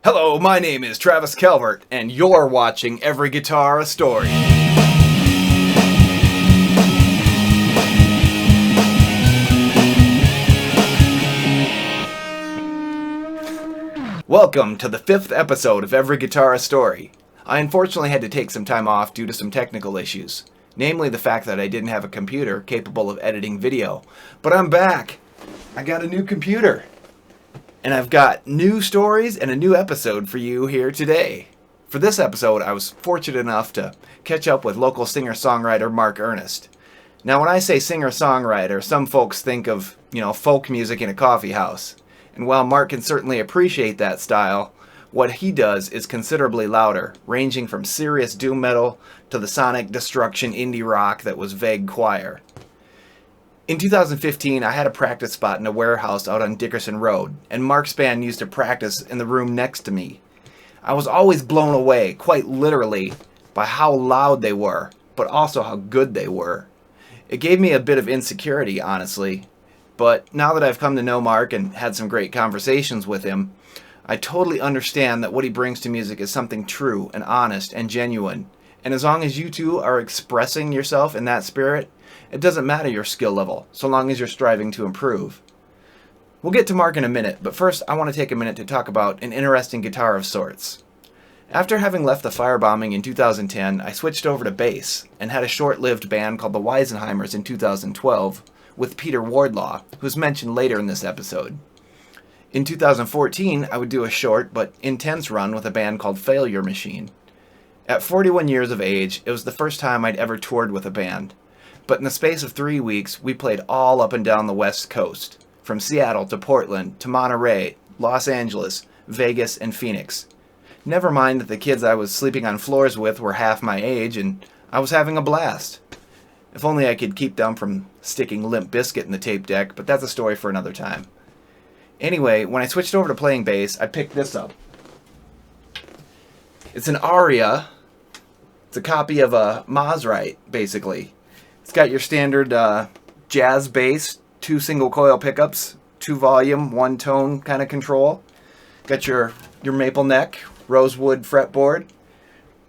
Hello, my name is Travis Calvert, and you're watching Every Guitar a Story. Welcome to the 5th episode of Every Guitar a Story. I unfortunately had to take some time off due to some technical issues, namely the fact that I didn't have a computer capable of editing video. But I'm back! I got a new computer! And I've got new stories and a new episode for you here today. For this episode, I was fortunate enough to catch up with local singer-songwriter Mark Earnest. Now, when I say singer-songwriter, some folks think of, folk music in a coffee house. And while Mark can certainly appreciate that style, what he does is considerably louder, ranging from serious doom metal to the sonic destruction indie rock that was vague choir. In 2015, I had a practice spot in a warehouse out on Dickerson Road, and Mark's band used to practice in the room next to me. I was always blown away, quite literally, by how loud they were, but also how good they were. It gave me a bit of insecurity, honestly, but now that I've come to know Mark and had some great conversations with him, I totally understand that what he brings to music is something true and honest and genuine. And as long as you two are expressing yourself in that spirit, it doesn't matter your skill level, so long as you're striving to improve. We'll get to Mark in a minute, but first I want to take a minute to talk about an interesting guitar of sorts. After having left the firebombing in 2010, I switched over to bass, and had a short-lived band called the Weisenheimers in 2012, with Peter Wardlaw, who's mentioned later in this episode. In 2014, I would do a short but intense run with a band called Failure Machine. At 41 years of age, it was the first time I'd ever toured with a band. But in the space of 3 weeks, we played all up and down the West Coast, from Seattle to Portland to Monterey, Los Angeles, Vegas, and Phoenix. Never mind that the kids I was sleeping on floors with were half my age, and I was having a blast. If only I could keep them from sticking Limp Bizkit in the tape deck, but that's a story for another time. Anyway, when I switched over to playing bass, I picked this up. It's an Aria. It's a copy of a Maserati, basically. It's got your standard jazz bass, 2 single coil pickups, 2 volume, 1 tone kind of control. Got your maple neck, rosewood fretboard.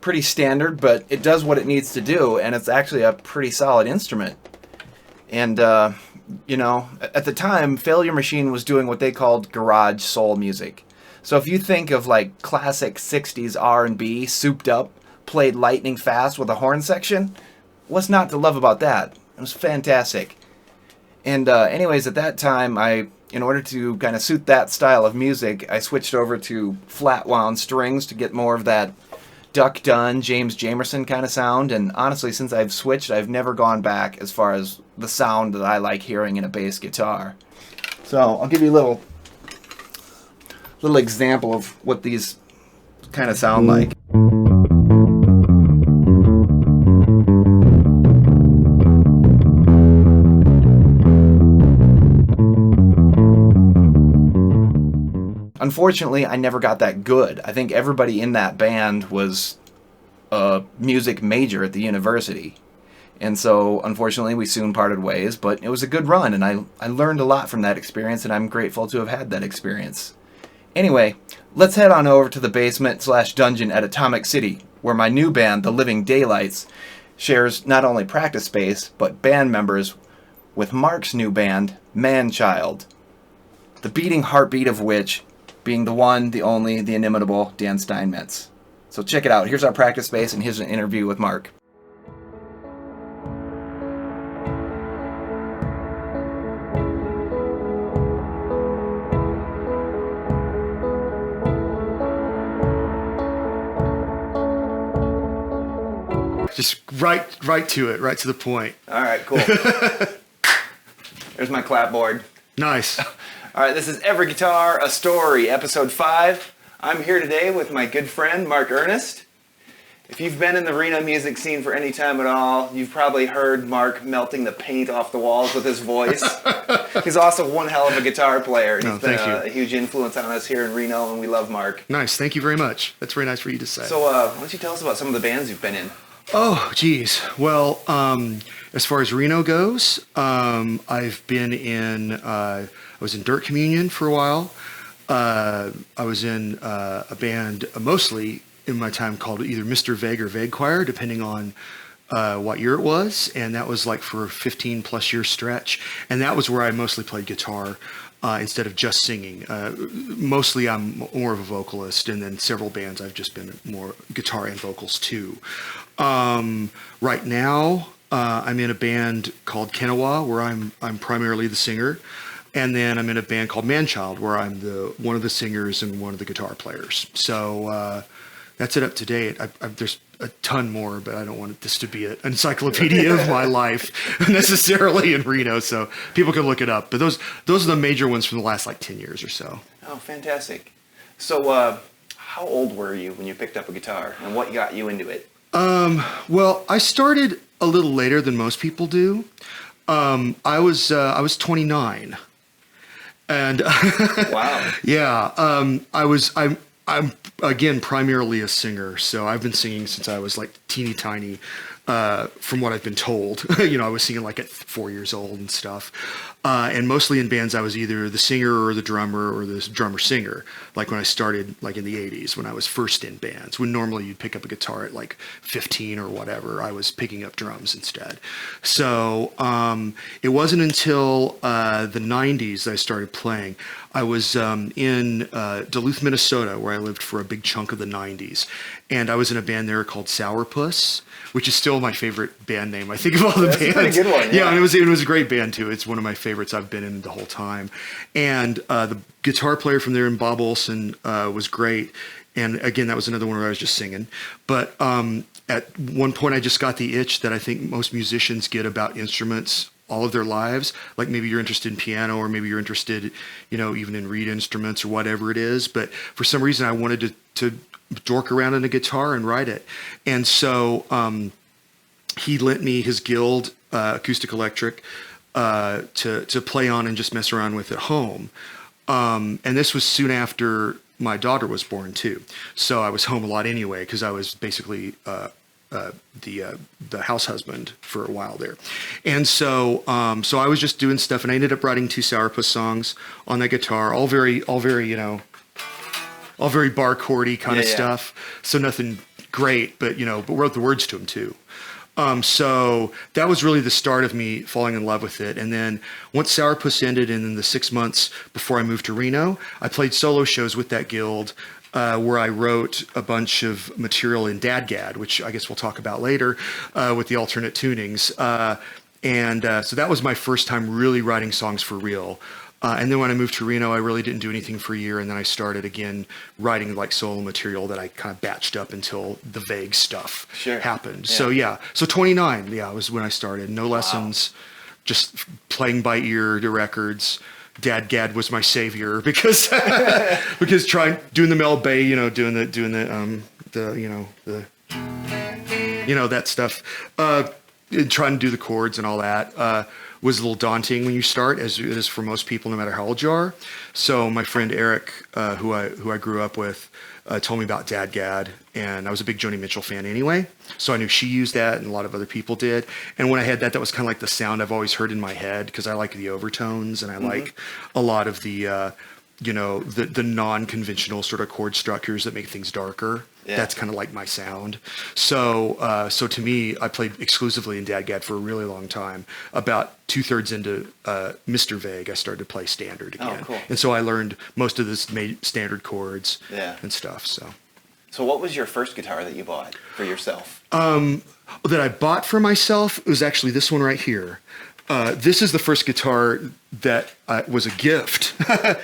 Pretty standard, but it does what it needs to do, and it's actually a pretty solid instrument. And, at the time, Failure Machine was doing what they called garage soul music. So if you think of like classic 60s R&B, souped up, played lightning fast with a horn section, what's not to love about that? It was fantastic. And anyways, at that time, in order to kind of suit that style of music, I switched over to flat wound strings to get more of that Duck Dunn, James Jamerson kind of sound. And honestly, since I've switched, I've never gone back as far as the sound that I like hearing in a bass guitar. So I'll give you a little example of what these kind of sound like. Unfortunately, I never got that good. I think everybody in that band was a music major at the university. And so, unfortunately, we soon parted ways, but it was a good run, and I learned a lot from that experience, and I'm grateful to have had that experience. Anyway, let's head on over to the basement/dungeon at Atomic City, where my new band, The Living Daylights, shares not only practice space, but band members with Mark's new band, Manchild. The beating heartbeat of which being the one, the only, the inimitable Dan Steinmetz. So check it out. Here's our practice space, and here's an interview with Mark. Just right to it, right to the point. All right, cool. There's my clapboard. Nice. All right, this is Every Guitar a Story, episode 5. I'm here today with my good friend, Mark Earnest. If you've been in the Reno music scene for any time at all, you've probably heard Mark melting the paint off the walls with his voice. He's also one hell of a guitar player. He's been a huge influence on us here in Reno, and we love Mark. Nice, thank you very much. That's very nice for you to say. So why don't you tell us about some of the bands you've been in? Oh, geez. Well, as far as Reno goes, I've been in, I was in Dirt Communion for a while. I was in a band mostly in my time called either Mr. Vague or Vague Choir, depending on what year it was, and that was like for a 15 plus year stretch, and that was where I mostly played guitar instead of just singing. Mostly I'm more of a vocalist, and then several bands I've just been more guitar and vocals too. Right now I'm in a band called Kanawha, where I'm primarily the singer, and then I'm in a band called Manchild, where I'm one of the singers and one of the guitar players. So that's it up to date. There's a ton more, but I don't want this to be an encyclopedia of my life necessarily in Reno, so people can look it up. But those are the major ones from the last like 10 years or so. Oh, fantastic. So how old were you when you picked up a guitar, and what got you into it? Well, I started a little later than most people do. I was 29, and Wow. Yeah, I'm again primarily a singer, so I've been singing since I was like teeny tiny. From what I've been told, I was singing like at 4 years old and stuff. And mostly in bands, I was either the singer or the drummer singer. Like when I started, like in the 80s, when I was first in bands, when normally you'd pick up a guitar at like 15 or whatever, I was picking up drums instead. So it wasn't until the 90s that I started playing. I was in Duluth, Minnesota, where I lived for a big chunk of the 90s. And I was in a band there called Sourpuss, which is still my favorite band name, I think, of all the bands. That's a pretty good one. Yeah, and it was a great band too. It's one of my favorites I've been in the whole time. And the guitar player from there, Bob Olson, was great. And again, that was another one where I was just singing. But at one point, I just got the itch that I think most musicians get about instruments all of their lives. Like maybe you're interested in piano, or maybe you're interested, even in reed instruments or whatever it is. But for some reason, I wanted to dork around on a guitar and write it. And so he lent me his Guild acoustic electric to play on and just mess around with at home. And this was soon after my daughter was born too. So I was home a lot anyway, because I was basically the house husband for a while there. And so I was just doing stuff, and I ended up writing 2 Sourpuss songs on that guitar, all very bar chordy kind of stuff. So nothing great, but wrote the words to them too. So that was really the start of me falling in love with it. And then once Sourpuss ended, and in the 6 months before I moved to Reno, I played solo shows with that guild, where I wrote a bunch of material in Dadgad, which I guess we'll talk about later, with the alternate tunings. So that was my first time really writing songs for real. And then when I moved to Reno, I really didn't do anything for a year, and then I started again writing like solo material that I kind of batched up until the Vague stuff happened. Yeah. So 29, was when I started. No lessons, just playing by ear to records. Dadgad was my savior because doing the Mel Bay, doing that stuff, and trying to do the chords and all that. Was a little daunting when you start, as it is for most people, no matter how old you are. So my friend Eric, who I grew up with, told me about Dadgad, and I was a big Joni Mitchell fan anyway, so I knew she used that, and a lot of other people did. And when I had that was kind of like the sound I've always heard in my head, because I like the overtones, and I like a lot of the the non-conventional sort of chord structures that make things darker. Yeah. That's kind of like my sound. So to me, I played exclusively in Dadgad for a really long time. About 2/3 into Mr. Vague, I started to play standard again. Oh, cool. And so I learned most of the standard chords and stuff. So what was your first guitar that you bought for yourself? That I bought for myself, it was actually this one right here. This is the first guitar that was a gift that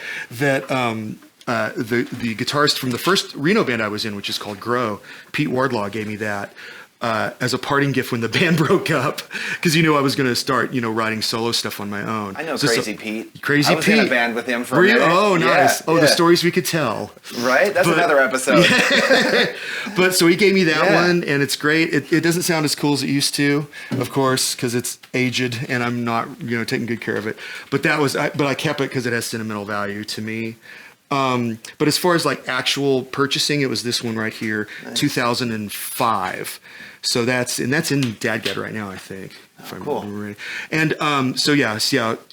the guitarist from the first Reno band I was in, which is called Grow, Pete Wardlaw, gave me that as a parting gift when the band broke up, because I was going to start writing solo stuff on my own. I know Crazy Pete. Crazy Pete. I was in a band with him for a minute. Oh, nice. The stories we could tell. Right? That's another episode. But so he gave me that one, and it's great. It doesn't sound as cool as it used to, of course, because it's aged and I'm not taking good care of it. But but I kept it because it has sentimental value to me. But as far as like actual purchasing, it was this one right here, 2005. So that's in Dadgad right now, I think. If I remember right. And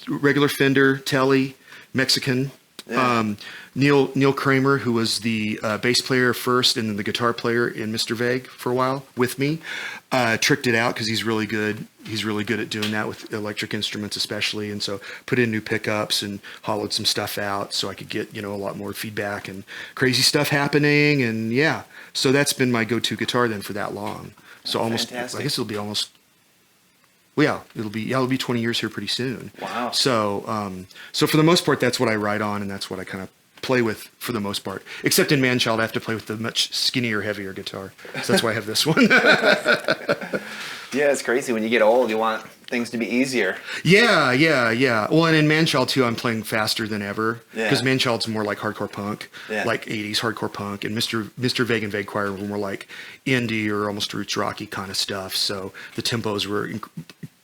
regular Fender, Telly, Mexican, Yeah. Neil Kramer, who was the bass player first and then the guitar player in Mr. Vague for a while with me, tricked it out because he's really good. He's really good at doing that with electric instruments especially. And so put in new pickups and hollowed some stuff out so I could get, a lot more feedback and crazy stuff happening. And yeah, so that's been my go-to guitar then for that long. So almost, fantastic. I guess it'll be almost, well, yeah, it'll be 20 years here pretty soon. Wow. So, so for the most part, that's what I write on, and that's what I kind of play with for the most part. Except in Manchild, I have to play with the much skinnier, heavier guitar. So that's why I have this one. Yeah, it's crazy. When you get old, you want things to be easier. Yeah. Well, and in Manchild too, I'm playing faster than ever because Manchild's more like hardcore punk, like 80s hardcore punk, and Mr. Vague and Vague Choir were more like indie or almost roots rocky kind of stuff. So the tempos were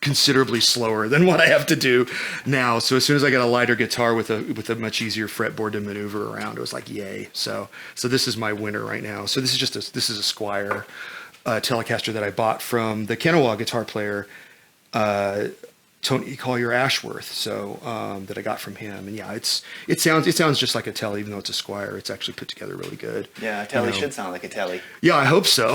considerably slower than what I have to do now. So as soon as I got a lighter guitar with a much easier fretboard to maneuver around, it was like yay. So this is my winner right now. So this is a Squier Telecaster that I bought from the Kanawha guitar player Tony Collier Ashworth, so that I got from him. And yeah, it sounds just like a Tele, even though it's a Squier. It's actually put together really good. Yeah, a Tele should sound like a Tele. Yeah, I hope so.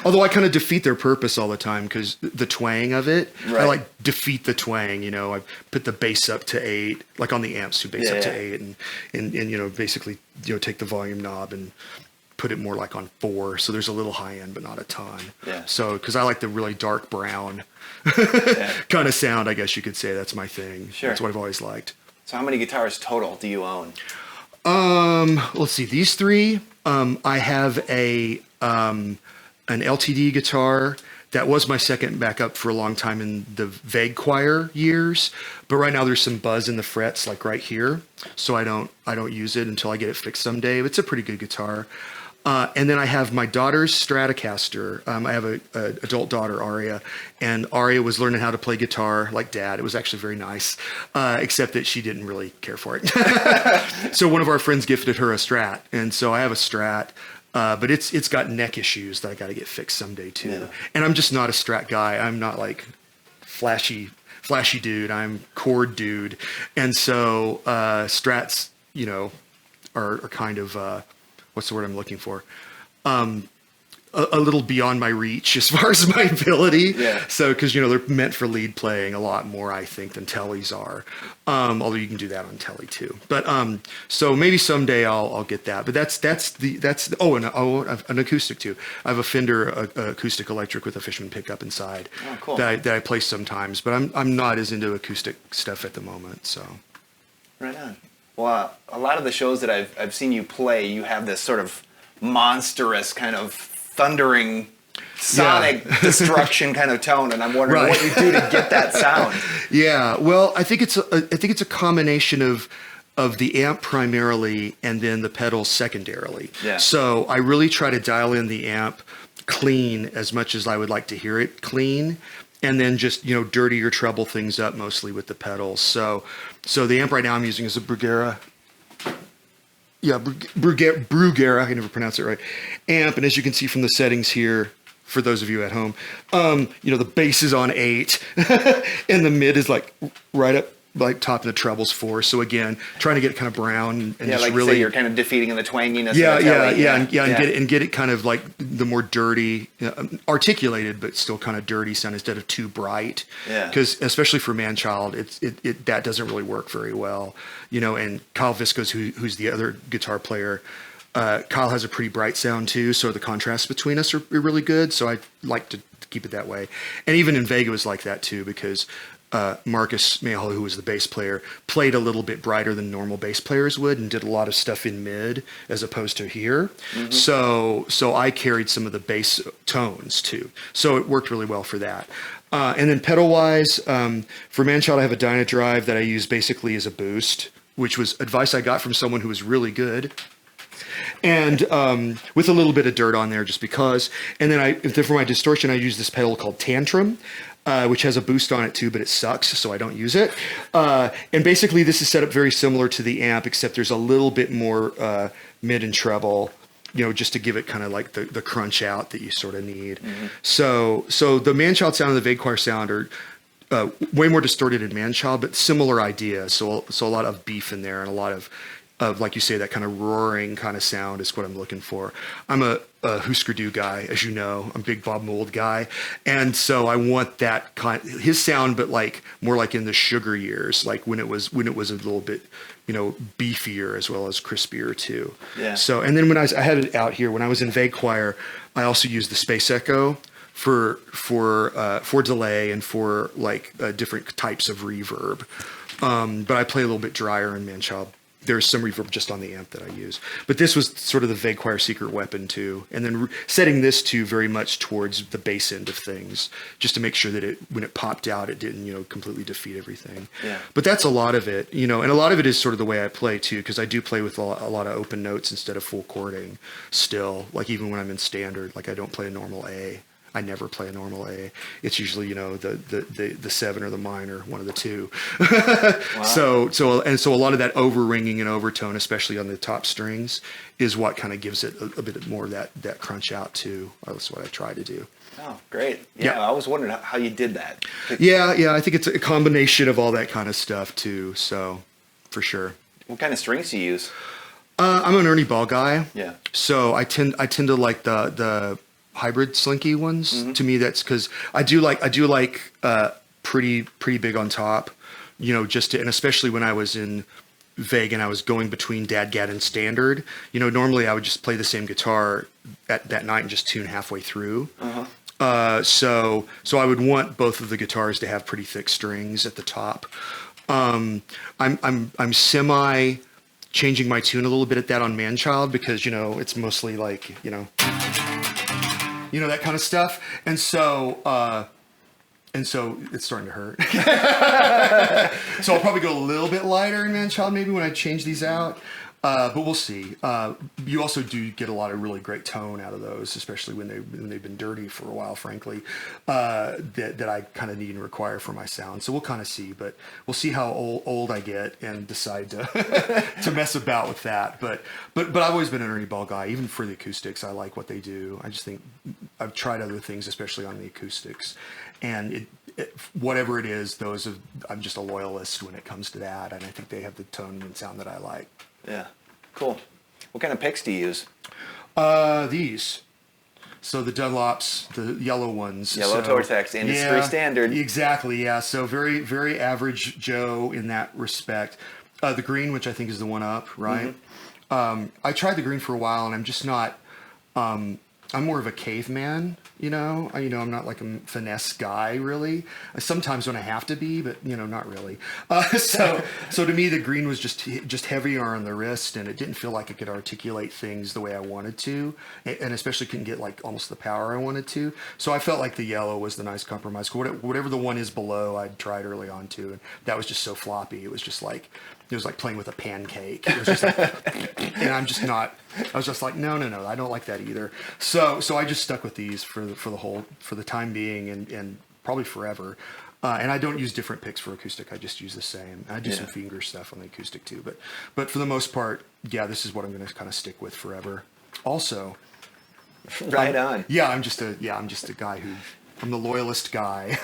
Although I kind of defeat their purpose all the time because the twang of it, I like defeat the twang. I put the bass up to 8, like on the amps, bass up to 8, and basically basically take the volume knob and put it more like on 4, so there's a little high end but not a ton. Yeah. So because I like the really dark brown kind of sound, I guess you could say. That's my thing. Sure. That's what I've always liked. So how many guitars total do you own? Let's see. These 3. I have an LTD guitar that was my second backup for a long time in the Vague Choir years, but right now there's some buzz in the frets, like right here, so I don't use it until I get it fixed someday. It's a pretty good guitar. And then I have my daughter's Stratocaster. I have an adult daughter, Aria, and Aria was learning how to play guitar like Dad. It was actually very nice, except that she didn't really care for it. So one of our friends gifted her a Strat, and so I have a Strat. But it's got neck issues that I got to get fixed someday too. Yeah. And I'm just not a Strat guy. I'm not like flashy dude. I'm chord dude. And so Strats, are kind of what's the word I'm looking for? A little beyond my reach as far as my ability. Yeah. So, because they're meant for lead playing a lot more, I think, than Teles are. Although you can do that on Tele too. But so maybe someday I'll get that. But that's an acoustic too. I have a Fender acoustic electric with a Fishman pickup inside. Oh, cool. That I play sometimes. But I'm not as into acoustic stuff at the moment. So. Right on. Well, a lot of the shows that I've seen you play, you have this sort of monstrous kind of thundering sonic destruction kind of tone, and I'm wondering what you do to get that sound. Yeah, well, I think it's a combination of the amp primarily and then the pedals secondarily. Yeah. So I really try to dial in the amp clean as much as I would like to hear it clean, and then just dirty or treble things up mostly with the pedals. So the amp right now I'm using is a Bruguera. Yeah, Bruguera, I can never pronounce it right, amp. And as you can see from the settings here, for those of you at home, the bass is on 8, and the mid is like right up, like top of the trebles 4. So again, trying to get it kind of brown and just like really, you say, you're kind of defeating the twanginess. And get it kind of like the more dirty, articulated but still kind of dirty sound instead of too bright. Yeah. Because especially for Manchild, it that doesn't really work very well. And Kyle Viscos, who's the other guitar player, Kyle has a pretty bright sound too, so the contrasts between us are really good. So I like to keep it that way. And even in Vega was like that too, because Marcus Mayhall, who was the bass player, played a little bit brighter than normal bass players would and did a lot of stuff in mid as opposed to here. Mm-hmm. So I carried some of the bass tones too. So it worked really well for that. And then pedal-wise, for Manchild, I have a Dynadrive that I use basically as a boost, which was advice I got from someone who was really good. And with a little bit of dirt on there just because. And then for my distortion, I use this pedal called Tantrum, which has a boost on it too, but it sucks, so I don't use it. And basically, this is set up very similar to the amp, except there's a little bit more mid and treble, just to give it kind of like the crunch out that you sort of need. Mm-hmm. So the Manchild sound and the Vague Choir sound are way more distorted in Manchild, but similar idea. So a lot of beef in there and a lot of like you say, that kind of roaring kind of sound is what I'm looking for. I'm a Husker Du guy, as you know. I'm a big Bob Mould guy, and so I want that his sound, but like more like in the sugar years, like when it was a little bit, beefier as well as crispier too. Yeah. So and then when I had it out here when I was in Vague Choir, I also used the Space Echo for delay and for like different types of reverb. But I play a little bit drier in Manchild. There's some reverb just on the amp that I use. But this was sort of the Vague Choir secret weapon too. And then setting this to very much towards the bass end of things, just to make sure that when it popped out, it didn't, completely defeat everything. Yeah. But that's a lot of it, and a lot of it is sort of the way I play too, because I do play with a lot of open notes instead of full chording still. Like even when I'm in standard, like I don't play a normal A. I never play a normal A. It's usually, the 7 or the minor, one of the two. Wow. So a lot of that over ringing and overtone, especially on the top strings, is what kind of gives it a bit more of that crunch out too. That's what I try to do. Oh, great. Yeah, I was wondering how you did that. Yeah, I think it's a combination of all that kind of stuff too. So, for sure. What kind of strings do you use? I'm an Ernie Ball guy. Yeah. So I tend to like the hybrid slinky ones. Mm-hmm. To me, that's because I do like pretty big on top, and especially when I was in Vague and I was going between Dadgad and standard, normally I would just play the same guitar at that night and just tune halfway through. Uh-huh. So I would want both of the guitars to have pretty thick strings at the top. I'm semi changing my tune a little bit at that on Manchild because it's mostly like that kind of stuff. And so it's starting to hurt. So I'll probably go a little bit lighter in Manchild maybe when I change these out. But we'll see. You also do get a lot of really great tone out of those, especially when they've been dirty for a while, frankly, that I kind of need and require for my sound. So we'll kind of see, but we'll see how old I get and decide to to mess about with that. But I've always been an Ernie Ball guy, even for the acoustics. I like what they do. I just think I've tried other things, especially on the acoustics, and whatever it is, I'm just a loyalist when it comes to that, and I think they have the tone and sound that I like. Yeah, cool. What kind of picks do you use? These. So the Dunlops, the yellow ones. Yellow Tortex, industry standard. Exactly, yeah. So very, very average Joe in that respect. The green, which I think is the one up, right? Mm-hmm. I tried the green for a while, and I'm just not... I'm more of a caveman, I'm not like a finesse guy, really. Sometimes when I have to be, but not really. So to me, the green was just heavier on the wrist, and it didn't feel like it could articulate things the way I wanted to, and especially couldn't get like almost the power I wanted to. So I felt like the yellow was the nice compromise. Whatever the one is below, I'd tried early on too, and that was just so floppy. It was just like. It was like playing with a pancake. It was just like, and I was just like, no, I don't like that either. So I just stuck with these for the time being and probably forever. And I don't use different picks for acoustic. I just use the same. I do some finger stuff on the acoustic too, but for the most part, yeah, this is what I'm going to kind of stick with forever. Also, right on. Yeah, I'm just a guy who. I'm the loyalist guy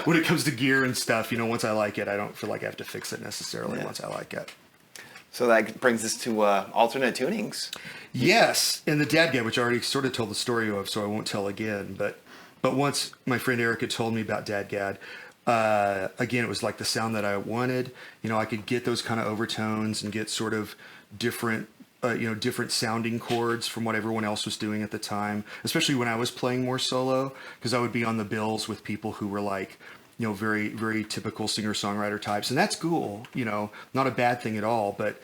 when it comes to gear and stuff. Once I like it, I don't feel like I have to fix it necessarily once I like it. So that brings us to alternate tunings. Yes, and the Dadgad, which I already sort of told the story of, so I won't tell again. But once my friend Eric had told me about Dadgad, again, it was like the sound that I wanted. I could get those kind of overtones and get sort of different sounding chords from what everyone else was doing at the time, especially when I was playing more solo, because I would be on the bills with people who were like, very, very typical singer-songwriter types. And that's cool, not a bad thing at all. But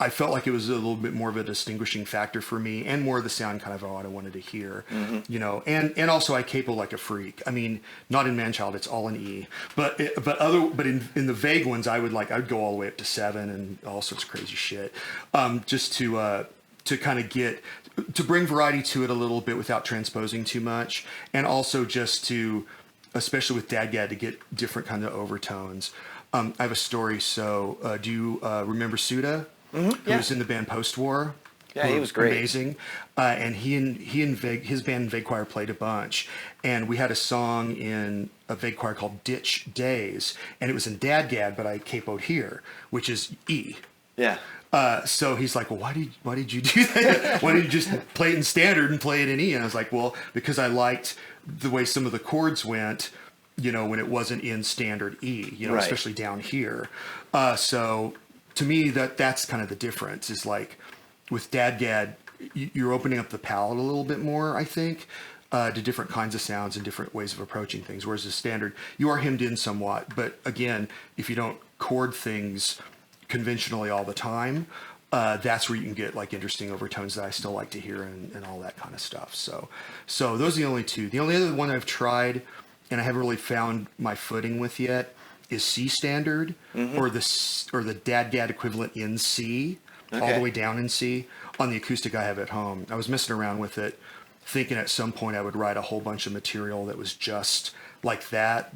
I felt like it was a little bit more of a distinguishing factor for me and more of the sound kind of what I wanted to hear, and also I capo like a freak. I mean, not in Manchild, it's all in E, but in the Vague ones, I'd go all the way up to 7 and all sorts of crazy shit, just to kind of to bring variety to it a little bit without transposing too much, and also just to, especially with Dadgad, to get different kind of overtones. I have a story. So, do you remember Suda? Mm-hmm, who was in the band Post-War? Yeah, he was great. Amazing. And his band Vague Choir played a bunch. And we had a song in a Vague Choir called Ditch Days. And it was in Dadgad, but I capoed here, which is E. Yeah. So he's like, well, why did you do that? Why did you just play it in standard and play it in E? And I was like, well, because I liked the way some of the chords went, when it wasn't in standard E, right. Especially down here. So to me, that's kind of the difference is like with Dadgad, you're opening up the palette a little bit more, I think, to different kinds of sounds and different ways of approaching things. Whereas the standard, you are hemmed in somewhat. But again, if you don't chord things conventionally all the time, that's where you can get like interesting overtones that I still like to hear and all that kind of stuff. So those are the only two. The only other one I've tried and I haven't really found my footing with yet is C standard or the Dadgad equivalent in C, all the way down in C on the acoustic I have at home. I was messing around with it, thinking at some point I would write a whole bunch of material that was just like that,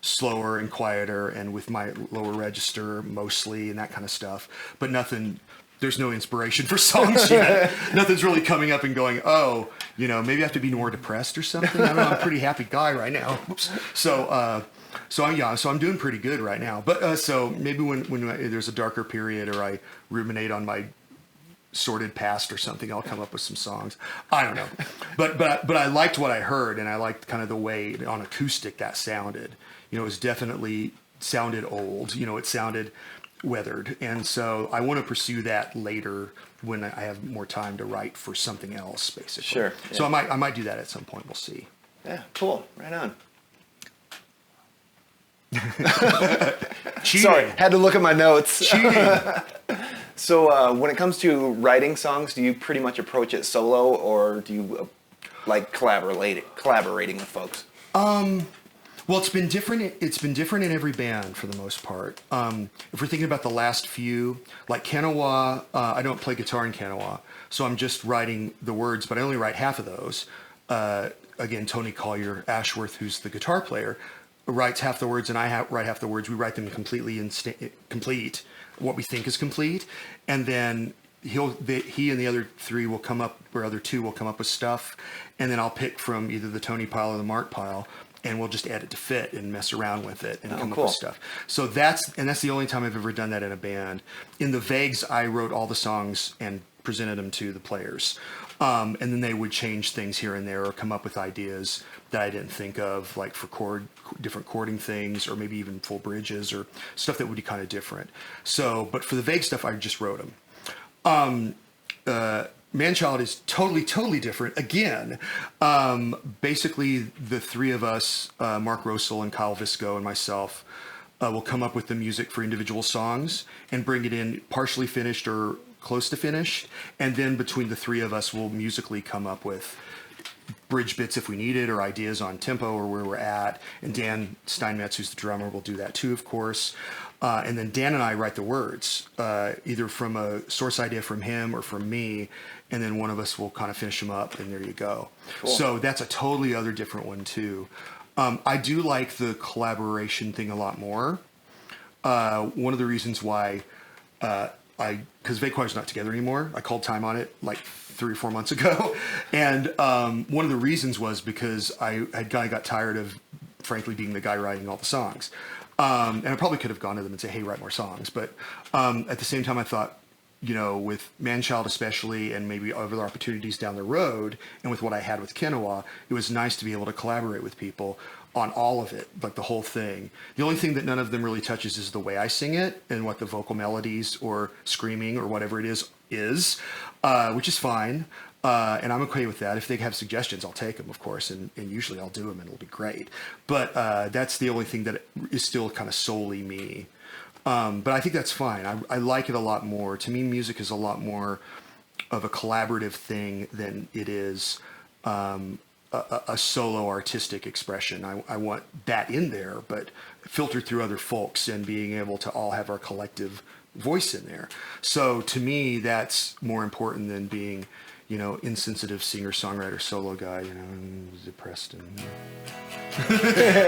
slower and quieter and with my lower register mostly and that kind of stuff, but nothing. There's no inspiration for songs yet. Nothing's really coming up and going, maybe I have to be more depressed or something. I don't know. I'm a pretty happy guy right now. Oops. So I'm doing pretty good right now. But so maybe when there's a darker period or I ruminate on my sordid past or something, I'll come up with some songs. I don't know. But I liked what I heard and I liked kind of the way on acoustic that sounded. It was definitely sounded old. It sounded weathered, and so I want to pursue that later when I have more time to write for something else, basically. Sure. Yeah. So I might do that at some point. We'll see. Yeah. Cool. Right on. Sorry, had to look at my notes. Cheating. So when it comes to writing songs, do you pretty much approach it solo, or do you like collaborating with folks? Well, it's been different. It's been different in every band for the most part. If we're thinking about the last few, like Kanawha, I don't play guitar in Kanawha, so I'm just writing the words, but I only write half of those. Again, Tony Collier Ashworth, who's the guitar player, writes half the words, and I write half the words. We write them completely complete, what we think is complete, and then he and the other three will come up, or other two will come up with stuff, and then I'll pick from either the Tony pile or the Mark pile. And we'll just add it to fit and mess around with it and come up with stuff. So that's the only time I've ever done that in a band. In the Vagues, I wrote all the songs and presented them to the players. And then they would change things here and there or come up with ideas that I didn't think of, like for different chording things or maybe even full bridges or stuff that would be kind of different. So, but for the Vague stuff, I just wrote them. Manchild is totally different. Again, basically the three of us, Mark Rosel and Kyle Visco and myself, will come up with the music for individual songs and bring it in partially finished or close to finished. And then between the three of us, we'll musically come up with bridge bits if we need it or ideas on tempo or where we're at. And Dan Steinmetz, who's the drummer, will do that too, of course. And then Dan and I write the words, either from a source idea from him or from me, and then one of us will kind of finish them up, and there you go. Cool. So that's a totally other different one too. I do like the collaboration thing a lot more. One of the reasons why because Vague Choir's not together anymore. I called time on it like 3 or 4 months ago, and one of the reasons was because I had kind of got tired of, frankly, being the guy writing all the songs. And I probably could have gone to them and say, hey, write more songs. But at the same time, I thought, with Manchild especially, and maybe other opportunities down the road, and with what I had with Kanawha, it was nice to be able to collaborate with people on all of it, like the whole thing. The only thing that none of them really touches is the way I sing it and what the vocal melodies or screaming or whatever it is, which is fine. And I'm okay with that. If they have suggestions, I'll take them, of course, and usually I'll do them and it'll be great. But that's the only thing that is still kind of solely me. But I think that's fine. I like it a lot more. To me, music is a lot more of a collaborative thing than it is a solo artistic expression. I want that in there, but filtered through other folks and being able to all have our collective voice in there. So to me, that's more important than being, insensitive singer-songwriter solo guy, depressed and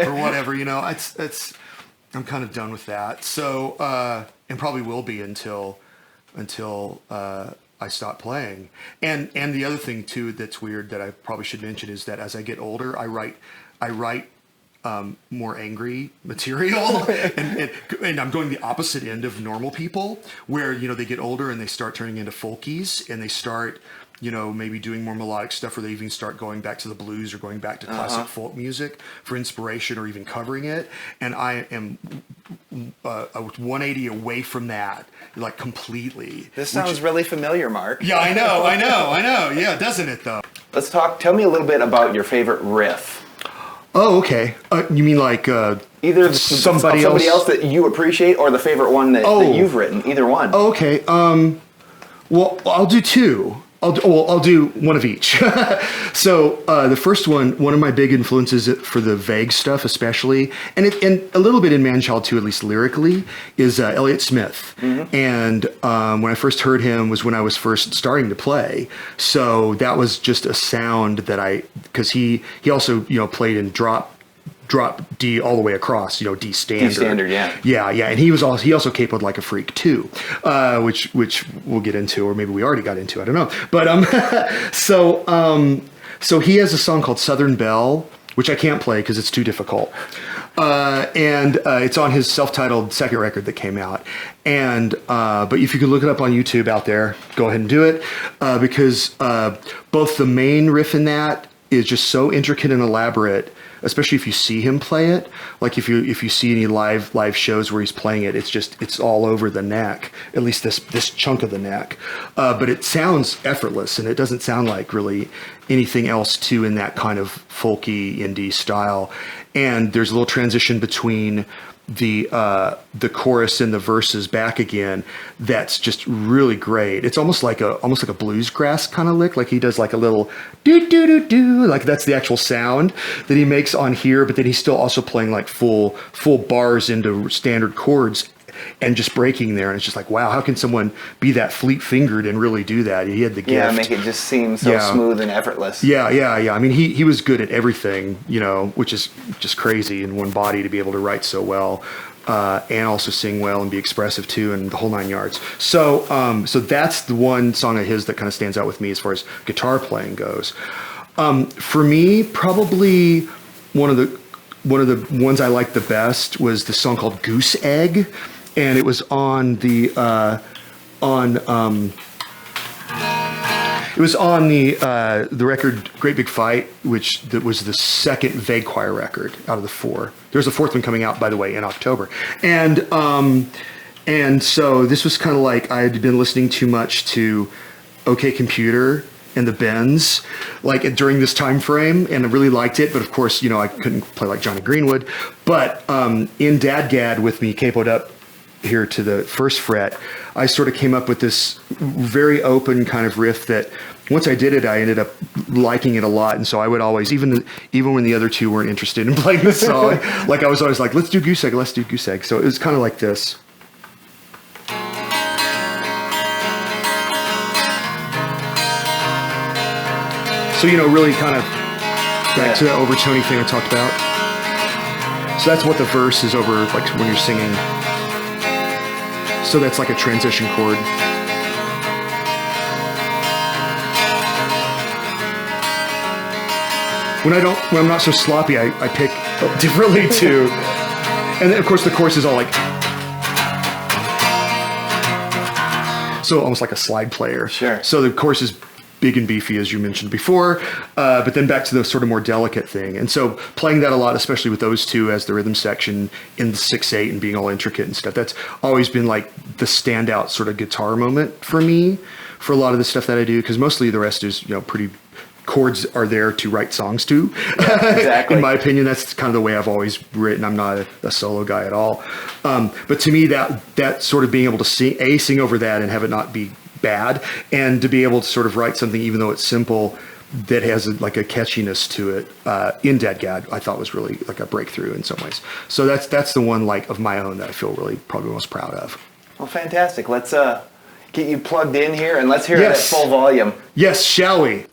or whatever, it's I'm kind of done with that. So, and probably will be until until I stopped playing. And the other thing too that's weird that I probably should mention is that as I get older, I write more angry material, and I'm going the opposite end of normal people, where they get older and they start turning into folkies, and they start maybe doing more melodic stuff, or they even start going back to the blues or going back to classic folk music for inspiration, or even covering it. And I am 180 away from that, like completely. This sounds really familiar, Mark. Yeah, I know. Yeah, doesn't it though? Let's talk. Tell me a little bit about your favorite riff. Oh, okay. You mean like either somebody else that you appreciate, or the favorite one that you've written? Either one. Oh, okay. Well, I'll do two. I'll do one of each. So the first one of my big influences for the vague stuff, especially, and a little bit in Manchild too, at least lyrically, is Elliott Smith. Mm-hmm. And when I first heard him was when I was first starting to play. So that was just a sound that because he also played in drop D all the way across, D standard. D standard, yeah. Yeah, and he also capoed like a freak too, which we'll get into, or maybe we already got into, I don't know. But so he has a song called Southern Belle, which I can't play because it's too difficult. And it's on his self-titled second record that came out. And but if you could look it up on YouTube out there, go ahead and do it, because both the main riff in that is just so intricate and elaborate, especially if you see him play it. Like if you see any live shows where he's playing it, it's all over the neck, at least this chunk of the neck. But it sounds effortless, and it doesn't sound like really anything else too in that kind of folky indie style. And there's a little transition between the chorus and the verses back again that's just really great. It's almost like a bluesgrass kind of lick, like he does like a little do do do do, like that's the actual sound that he makes on here, but then he's still also playing like full bars into standard chords and just breaking there, and it's just like, wow, how can someone be that fleet-fingered and really do that? He had the gift. Yeah, make it just seem so smooth and effortless. Yeah. I mean, he was good at everything, which is just crazy in one body to be able to write so well, and also sing well and be expressive too, and the whole nine yards. So that's the one song of his that kind of stands out with me as far as guitar playing goes. For me, probably one of the ones I liked the best was the song called Goose Egg. And it was on the record Great Big Fight, that was the second Vague Choir record out of the four. There's a fourth one coming out, by the way, in October. And so this was kind of like I had been listening too much to OK Computer and the Bends, like during this time frame, and I really liked it. But of course, I couldn't play like Johnny Greenwood. But in Dadgad with me capoed up here to the first fret, I sort of came up with this very open kind of riff that once I did it, I ended up liking it a lot. And so I would always, even when the other two weren't interested in playing the song, like I was always like, let's do Goose Egg. So it was kind of like this. So, really kind of back to that overtony thing I talked about. So that's what the verse is over, like when you're singing. So that's like a transition chord. When I'm not so sloppy, I pick differently too. And then of course the chorus is all like, so almost like a slide player. Sure. So the chorus is big and beefy, as you mentioned before, but then back to the sort of more delicate thing. And so playing that a lot, especially with those two as the rhythm section in the 6/8 and being all intricate and stuff, that's always been like the standout sort of guitar moment for me for a lot of the stuff that I do, because mostly the rest is, pretty chords are there to write songs to. Yeah, exactly. In my opinion, that's kind of the way I've always written. I'm not a solo guy at all. But to me, that sort of being able to sing over that and have it not be bad, and to be able to sort of write something, even though it's simple, that has like a catchiness to it in Dadgad, I thought was really like a breakthrough in some ways. So that's the one like of my own that I feel really probably most proud of. Well, fantastic. Let's get you plugged in here and let's hear it at full volume. Yes, shall we? You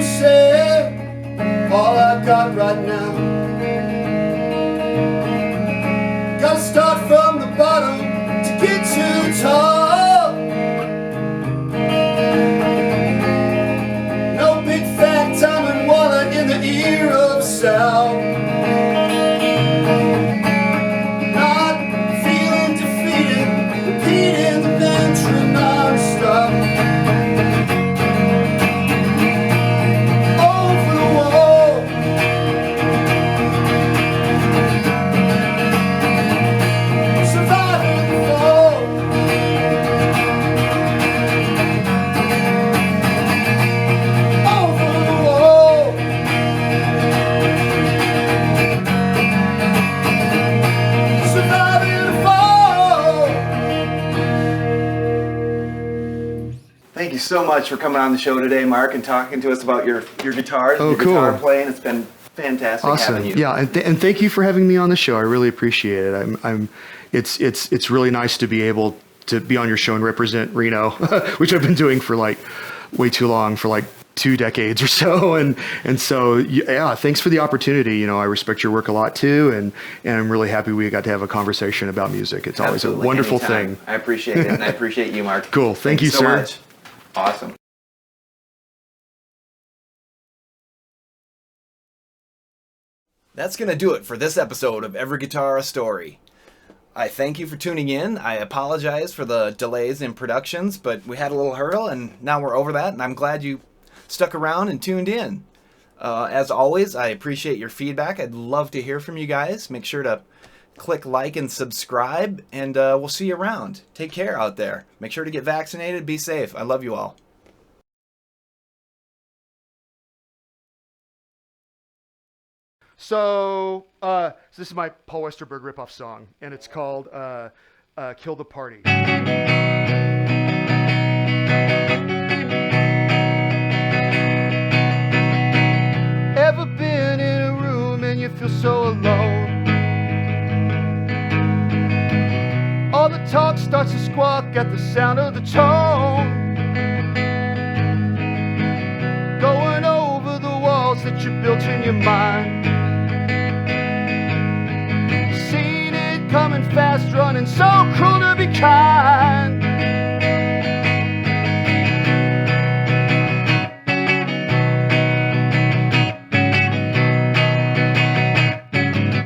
said all I got right now so much for coming on the show today, Mark, and talking to us about your guitars, your guitar playing. It's been fantastic having you. Yeah, and thank you for having me on the show. I really appreciate it. It's really nice to be able to be on your show and represent Reno, which I've been doing for like way too long, for like 2 decades or so. And so, yeah, thanks for the opportunity. You know, I respect your work a lot too. And I'm really happy we got to have a conversation about music. It's always a wonderful thing. I appreciate it. And I appreciate you, Mark. Cool. Thank you, so sir. Much. Awesome. That's going to do it for this episode of Every Guitar a Story. I thank you for tuning in. I apologize for the delays in productions, but we had a little hurdle and now we're over that, and I'm glad you stuck around and tuned in. As always, I appreciate your feedback. I'd love to hear from you guys. Make sure to click like and subscribe, and we'll see you around. Take care out there. Make sure to get vaccinated. Be safe. I love you all. So this is my Paul Westerberg ripoff song, and it's called Kill the Party. Ever been in a room and you feel so alone? All the talk starts to squawk at the sound of the tone, going over the walls that you built in your mind. Seen it coming fast, running, so cruel to be kind.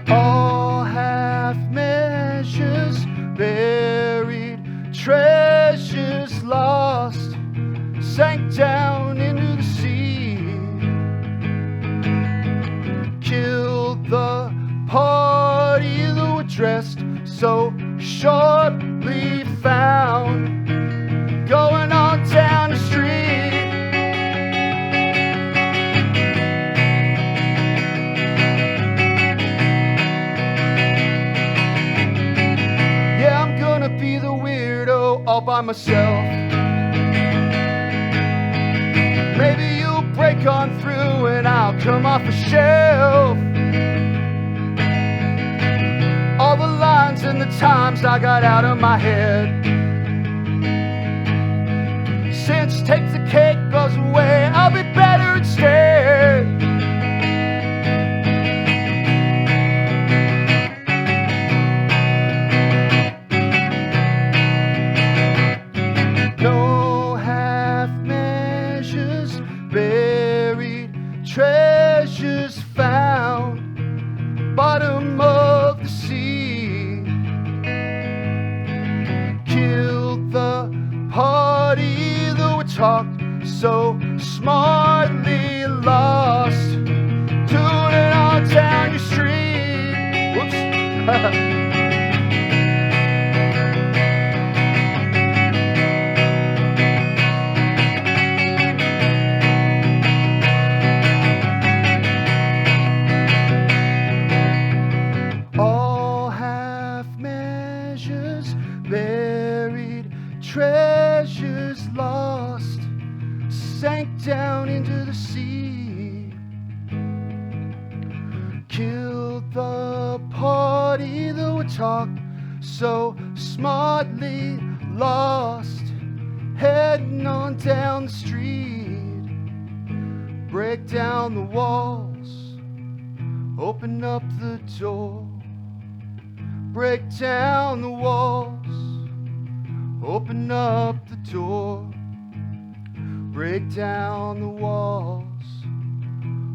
All half measures, buried treasures lost, sank down into the sea. Killed the party that were dressed so shortly found, going on down the street. Yeah, I'm gonna be the weirdo all by myself. Maybe you'll break on through and I'll come off a shelf. All the lines and the times I got out of my head. Since Take the Cake goes away, I'll be better instead. No half measures, buried treasures found, bottom of the sea. Killed the party that we talked so smartly lost, tuning on down your street. Whoops. All half measures, buried treasures lost, sank down into the sea. Killed the party that would talk so smartly lost, heading on down the street. Break down the walls, open up the door. Break down the walls, open up the door. Break down the walls,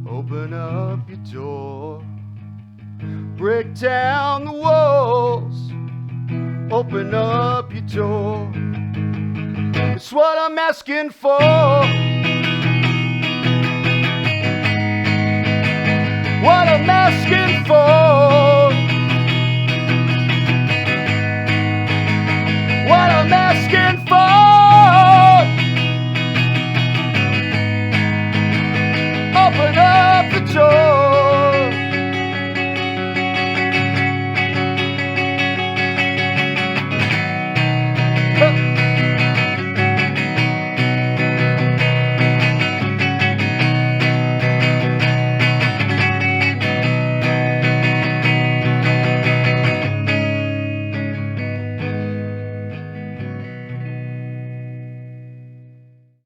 open up your door. Break down the walls, open up your door. It's what I'm asking for. What I'm asking for. What I'm asking for. Open up the door.